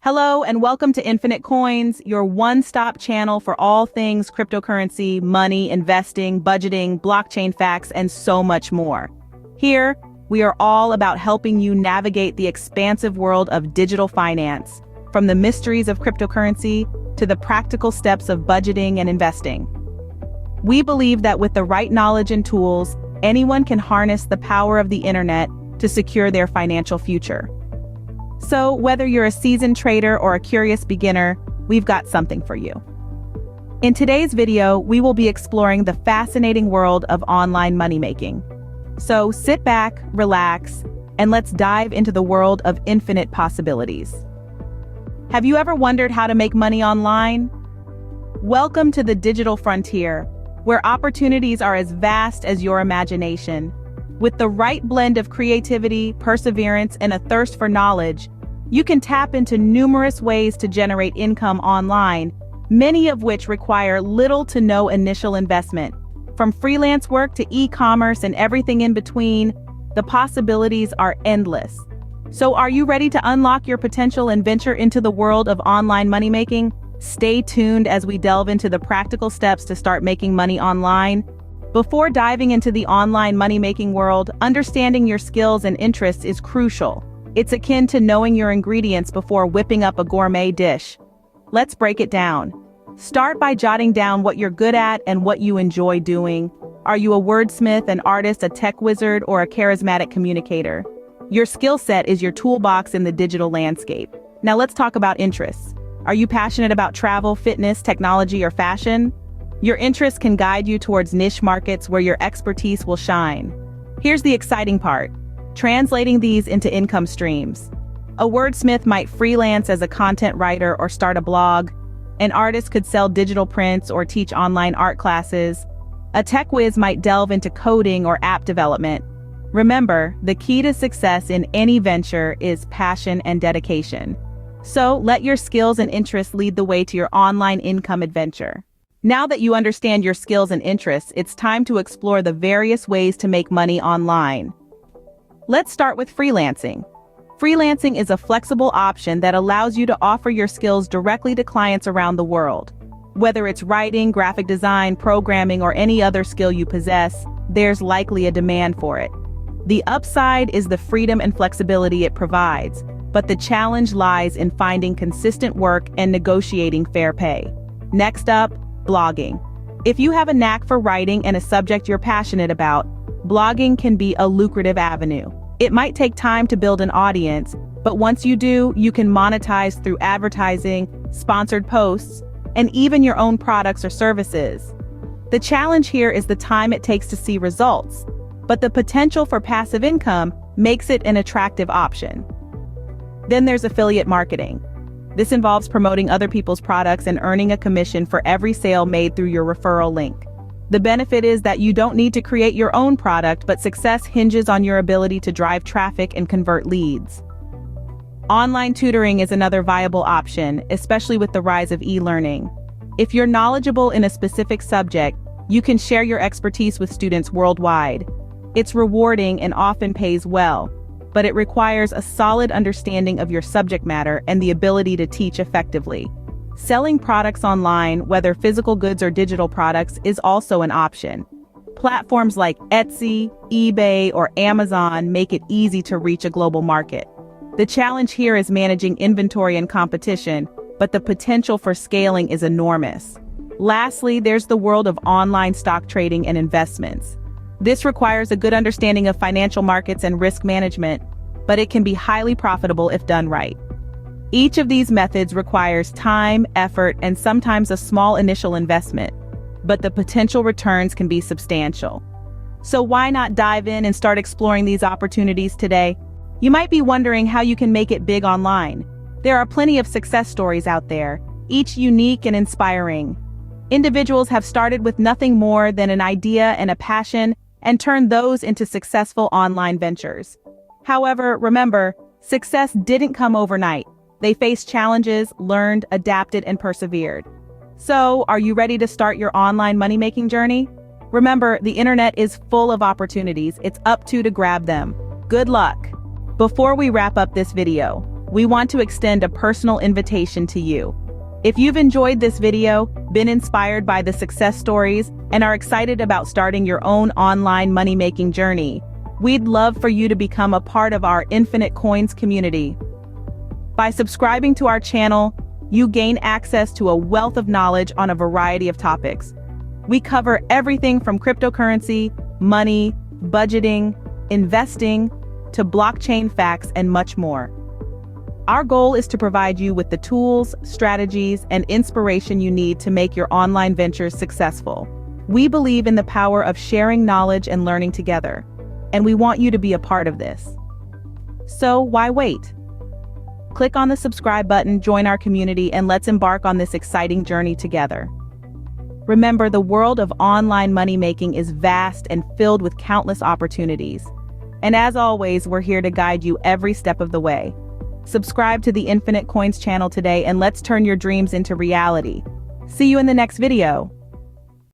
Hello and welcome to Infinite Coins, your one-stop channel for all things cryptocurrency, money, investing, budgeting, blockchain facts, and so much more. Here, we are all about helping you navigate the expansive world of digital finance, from the mysteries of cryptocurrency to the practical steps of budgeting and investing. We believe that with the right knowledge and tools, anyone can harness the power of the internet to secure their financial future. So, whether you're a seasoned trader or a curious beginner, we've got something for you. In today's video, we will be exploring the fascinating world of online money making. So sit back, relax, and let's dive into the world of infinite possibilities. Have you ever wondered how to make money online? Welcome to the digital frontier, where opportunities are as vast as your imagination. With the right blend of creativity, perseverance, and a thirst for knowledge, you can tap into numerous ways to generate income online, many of which require little to no initial investment. From freelance work to e-commerce and everything in between, the possibilities are endless. So are you ready to unlock your potential and venture into the world of online money making? Stay tuned as we delve into the practical steps to start making money online. Before diving into the online money-making world, understanding your skills and interests is crucial. It's akin to knowing your ingredients before whipping up a gourmet dish. Let's break it down. Start by jotting down what you're good at and what you enjoy doing. Are you a wordsmith, an artist, a tech wizard, or a charismatic communicator? Your skill set is your toolbox in the digital landscape. Now let's talk about interests. Are you passionate about travel, fitness, technology, or fashion? Your interests can guide you towards niche markets where your expertise will shine. Here's the exciting part: translating these into income streams. A wordsmith might freelance as a content writer or start a blog. An artist could sell digital prints or teach online art classes. A tech whiz might delve into coding or app development. Remember, the key to success in any venture is passion and dedication. So let your skills and interests lead the way to your online income adventure. Now that you understand your skills and interests, it's time to explore the various ways to make money online. Let's start with freelancing. Freelancing is a flexible option that allows you to offer your skills directly to clients around the world. Whether it's writing, graphic design, programming, or any other skill you possess, there's likely a demand for it. The upside is the freedom and flexibility it provides, but the challenge lies in finding consistent work and negotiating fair pay. Next up, blogging. If you have a knack for writing and a subject you're passionate about, blogging can be a lucrative avenue. It might take time to build an audience, but once you do, you can monetize through advertising, sponsored posts, and even your own products or services. The challenge here is the time it takes to see results, but the potential for passive income makes it an attractive option. Then there's affiliate marketing. This involves promoting other people's products and earning a commission for every sale made through your referral link. The benefit is that you don't need to create your own product, but success hinges on your ability to drive traffic and convert leads. Online tutoring is another viable option, especially with the rise of e-learning. If you're knowledgeable in a specific subject, you can share your expertise with students worldwide. It's rewarding and often pays well, but it requires a solid understanding of your subject matter and the ability to teach effectively. Selling products online, whether physical goods or digital products, is also an option. Platforms like Etsy, eBay, or Amazon make it easy to reach a global market. The challenge here is managing inventory and competition, but the potential for scaling is enormous. Lastly, there's the world of online stock trading and investments. This requires a good understanding of financial markets and risk management, but it can be highly profitable if done right. Each of these methods requires time, effort, and sometimes a small initial investment, but the potential returns can be substantial. So why not dive in and start exploring these opportunities today? You might be wondering how you can make it big online. There are plenty of success stories out there, each unique and inspiring. Individuals have started with nothing more than an idea and a passion and turned those into successful online ventures. However, remember, success didn't come overnight. They faced challenges, learned, adapted, and persevered. So, are you ready to start your online money-making journey? Remember, the internet is full of opportunities. It's up to grab them. Good luck! Before we wrap up this video, we want to extend a personal invitation to you. If you've enjoyed this video, been inspired by the success stories, and are excited about starting your own online money-making journey, we'd love for you to become a part of our Infinite Coins community. By subscribing to our channel, you gain access to a wealth of knowledge on a variety of topics. We cover everything from cryptocurrency, money, budgeting, investing, to blockchain facts and much more. Our goal is to provide you with the tools, strategies, and inspiration you need to make your online ventures successful. We believe in the power of sharing knowledge and learning together, and we want you to be a part of this. So why wait? Click on the subscribe button, join our community, and let's embark on this exciting journey together. Remember, the world of online money making is vast and filled with countless opportunities. And as always, we're here to guide you every step of the way. Subscribe to the Infinite Coins channel today and let's turn your dreams into reality. See you in the next video.